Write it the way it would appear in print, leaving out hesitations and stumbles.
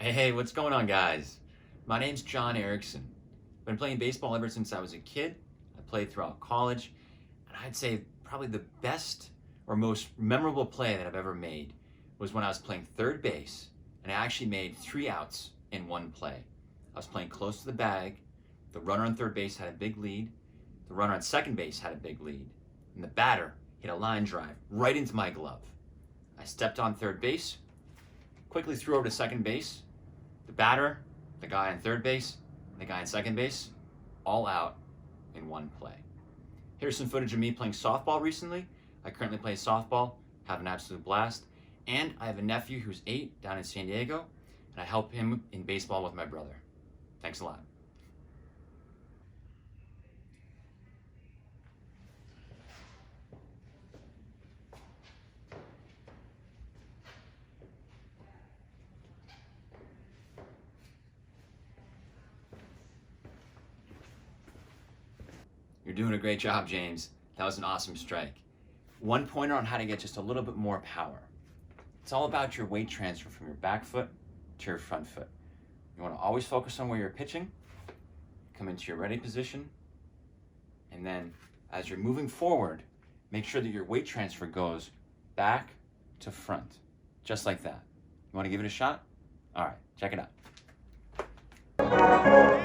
Hey, what's going on, guys? My name's John Erickson. I've been playing baseball ever since I was a kid. I played throughout college, and I'd say probably the best or most memorable play that I've ever made was when I was playing third base, and I actually made 3 outs in one play. I was playing close to the bag. The runner on third base had a big lead. The runner on second base had a big lead, and the batter hit a line drive right into my glove. I stepped on third base, quickly threw over to second base. The batter, the guy on third base, the guy on second base, all out in one play. Here's some footage of me playing softball recently. I currently play softball, have an absolute blast, and I have a nephew who's 8 down in San Diego, and I help him in baseball with my brother. Thanks a lot. You're doing a great job, James. That was an awesome strike. One pointer on how to get just a little bit more power. It's all about your weight transfer from your back foot to your front foot. You want to always focus on where you're pitching, come into your ready position, and then as you're moving forward, make sure that your weight transfer goes back to front, just like that. You want to give it a shot? All right, check it out.